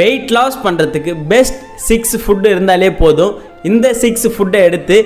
Weight loss பண்ணுறதுக்கு best 6 food இருந்தாலே போதும். இந்த 6 ஃபுட்டை எடுத்து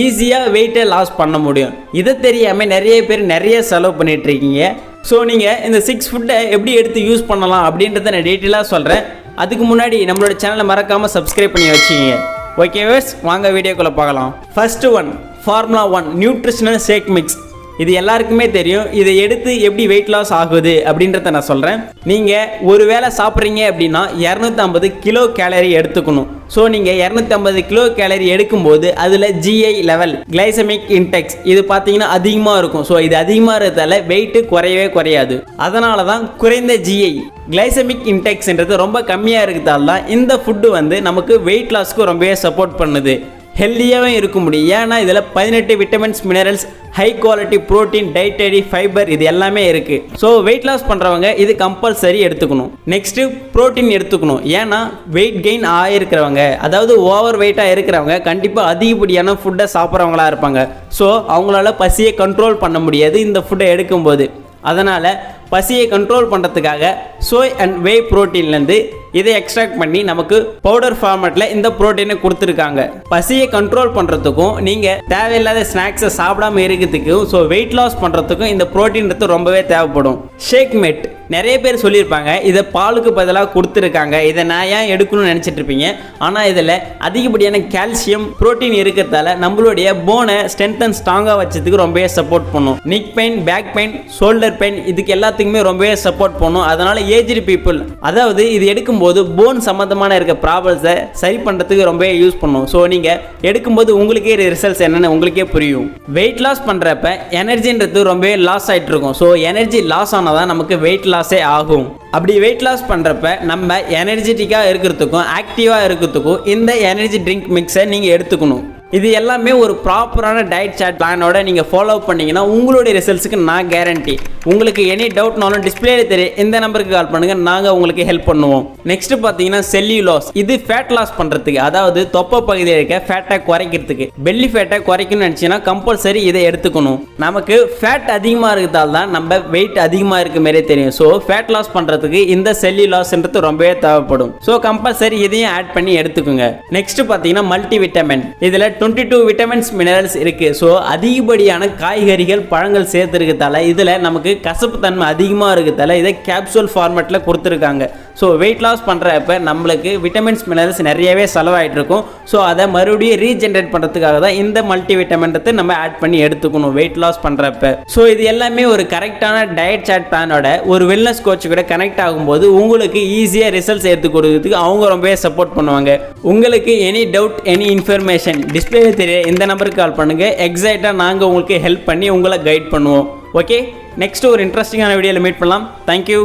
ஈஸியாக வெயிட்டை லாஸ் பண்ண முடியும். இதை தெரியாமல் நிறைய பேர் நிறைய செலவு பண்ணிகிட்ருக்கீங்க. ஸோ நீங்கள் இந்த 6 ஃபுட்டை எப்படி எடுத்து யூஸ் பண்ணலாம் அப்படின்றத நான் டீட்டெயிலாக சொல்கிறேன். அதுக்கு முன்னாடி நம்மளோட சேனலை மறக்காமல் சப்ஸ்கிரைப் பண்ணி வச்சுக்கிங்க. ஓகே வேர்ஸ், வாங்க வீடியோக்குள்ளே பார்க்கலாம். First one, formula 1 nutritional shake mix. இது எல்லாருக்குமே தெரியும். இதை எடுத்து எப்படி வெயிட் லாஸ் ஆகுது அப்படின்றத நான் சொல்கிறேன். நீங்கள் ஒரு வேளை சாப்பிட்றீங்க அப்படின்னா 250 கிலோ கேலரி எடுத்துக்கணும். ஸோ நீங்கள் 250 கிலோ கேலரி எடுக்கும்போது அதில் GI லெவல், கிளைசமிக் இன்டெக்ஸ், இது பார்த்தீங்கன்னா அதிகமாக இருக்கும். ஸோ இது அதிகமாக இருக்கிறதால வெயிட்டு குறையவே குறையாது. அதனால தான் குறைந்த GI கிளைசமிக் இன்டெக்ஸ்ன்றது ரொம்ப கம்மியாக இருக்கிறதால தான் இந்த ஃபுட்டு வந்து நமக்கு வெயிட் லாஸ்க்கு ரொம்பவே சப்போர்ட் பண்ணுது. ஹெல்த்தியாகவே இருக்க முடியும். ஏன்னா இதில் 18 vitamins, minerals, high quality protein, dietary, fibre, இது எல்லாமே இருக்குது. ஸோ வெயிட் லாஸ் பண்ணுறவங்க இது கம்பல்சரி எடுத்துக்கணும். நெக்ஸ்ட்டு ப்ரோட்டீன் எடுத்துக்கணும். ஏன்னா வெயிட் கெயின் ஆகிருக்கிறவங்க, அதாவது ஓவர் வெயிட்டாக இருக்கிறவங்க கண்டிப்பாக அதிகப்படியான ஃபுட்டை சாப்பிட்றவங்களா இருப்பாங்க. ஸோ அவங்களால பசியை கண்ட்ரோல் பண்ண முடியாது இந்த ஃபுட்டை எடுக்கும்போது. அதனால் பசியை கண்ட்ரோல் பண்ணுறதுக்காக சோய் அண்ட் வே ப்ரோட்டீன்லேருந்து இதை எக்ஸ்ட்ராக்ட் பண்ணி நமக்கு பவுடர் ஃபார்மேட்டில் இந்த ப்ரோட்டீனை கொடுத்துருக்காங்க. பசியை கண்ட்ரோல் பண்ணுறதுக்கும் நீங்கள் தேவையில்லாத ஸ்நாக்ஸை சாப்பிடாம இருக்கிறதுக்கும், ஸோ வெயிட் லாஸ் பண்ணுறதுக்கும் இந்த ப்ரோட்டீன்றது ரொம்பவே தேவைப்படும். ஷேக் மேட் நிறைய பேர் சொல்லியிருப்பாங்க இதை பாலுக்கு பதிலாக கொடுத்துருக்காங்க, இதை நான் ஏன் எடுக்கணும்னு நினச்சிட்டு இருப்பீங்க. ஆனால் இதில் அதிகப்படியான கால்சியம், ப்ரோட்டீன் இருக்கிறதால நம்மளுடைய போனை ஸ்ட்ரென்த் அண்ட் ஸ்ட்ராங்காக வச்சதுக்கு ரொம்பவே சப்போர்ட் பண்ணும். Neck pain, back pain, shoulder pain, இதுக்கு எல்லாத்துக்குமே ரொம்பவே சப்போர்ட் பண்ணும். அதனால் ஏஜ்டு பீப்புள், அதாவது இது எடுக்கும்போது போன் சம்மந்தமான இருக்க ப்ராப்ளம்ஸை சரி பண்ணுறதுக்கு ரொம்பவே யூஸ் பண்ணும். ஸோ நீங்கள் எடுக்கும்போது உங்களுக்கே ரிசல்ட்ஸ் என்னென்னு உங்களுக்கே புரியும். வெயிட் லாஸ் பண்ணுறப்ப எனர்ஜின்றது ரொம்பவே லாஸ் ஆகிட்டு இருக்கும். ஸோ எனர்ஜி லாஸ் ஆனால் தான் நமக்கு வெயிட் லாஸே ஆகும். அப்படி வெயிட் லாஸ் பண்ணுறப்ப நம்ம எனர்ஜெட்டிக்காக இருக்கிறதுக்கும் ஆக்டிவாக இருக்கிறதுக்கும் இந்த எனர்ஜி ட்ரிங்க் மிக்ஸை நீங்கள் எடுத்துக்கணும். இது எல்லாமே ஒரு ப்ராப்பரான டயட் சார்ட் பிளானோட நீங்கள் ஃபாலோ பண்ணிங்கன்னா உங்களுடைய ரிசல்ட்ஸுக்கு நான் கேரண்டி. உங்களுக்கு எனி டவுட்னாலும் டிஸ்பிளேல தெரியும், இந்த நம்பருக்கு கால் பண்ணுங்கள், நாங்கள் உங்களுக்கு ஹெல்ப் பண்ணுவோம். நெக்ஸ்ட் பார்த்தீங்கன்னா செல்லுலோஸ். இது ஃபேட் லாஸ் பண்ணுறதுக்கு, அதாவது தொப்பை பகுதியில் இருக்க ஃபேட்டை குறைக்கிறதுக்கு, பெல்லி ஃபேட்டை குறைக்கணும்னு நினச்சிங்கன்னா கம்பல்சரி இதை எடுத்துக்கணும். நமக்கு ஃபேட் அதிகமாக இருக்கிறதால தான் நம்ம வெயிட் அதிகமாக இருக்க மாதிரியே தெரியும். ஸோ ஃபேட் லாஸ் பண்ணுறதுக்கு இந்த செல்லுலோஸ்ன்றது ரொம்பவே தேவைப்படும். ஸோ கம்பல்சரி இதையும் ஆட் பண்ணி எடுத்துக்கோங்க. நெக்ஸ்ட் பார்த்தீங்கன்னா மல்டி விட்டமின். இதில் 22 விட்டமின்ஸ், மினரல்ஸ் இருக்கு. ஸோ அதிகப்படியான காய்கறிகள், பழங்கள் சேர்த்துருக்கிறதால இதில் நமக்கு கசப்பு தன்மை அதிகமாக இருக்கிறதால இதை கேப்சூல் ஃபார்மேட்டில் கொடுத்துருக்காங்க. ஸோ வெயிட் லாஸ் பண்ணுறப்ப நம்மளுக்கு விட்டமின்ஸ், மினரல்ஸ் நிறையவே செலவாயிட்டு இருக்கும். ஸோ அதை மறுபடியும் ரீஜென்ரேட் பண்ணுறதுக்காக தான் இந்த மல்டி விட்டமின்ஸை நம்ம ஆட் பண்ணி எடுத்துக்கணும் வெயிட் லாஸ் பண்ணுறப்ப. ஸோ இது எல்லாமே ஒரு கரெக்டான டயட் சார்ட் பிளானோட ஒரு வெல்னஸ் கோச் கூட கனெக்ட் ஆகும்போது உங்களுக்கு ஈஸியாக ரிசல்ட்ஸ் எடுத்து கொடுக்கறதுக்கு அவங்க ரொம்பவே சப்போர்ட் பண்ணுவாங்க. உங்களுக்கு any doubt, any information display தெரிய இந்த நம்பருக்கு கால் பண்ணுங்க. எக்ஸாக்டாக நாங்கள் உங்களுக்கு ஹெல்ப் பண்ணி உங்களை கைட் பண்ணுவோம். ஓகே, நெக்ஸ்ட் ஒரு இன்ட்ரெஸ்டிங்கான வீடியோவில் மீட் பண்ணலாம். தேங்க்யூ.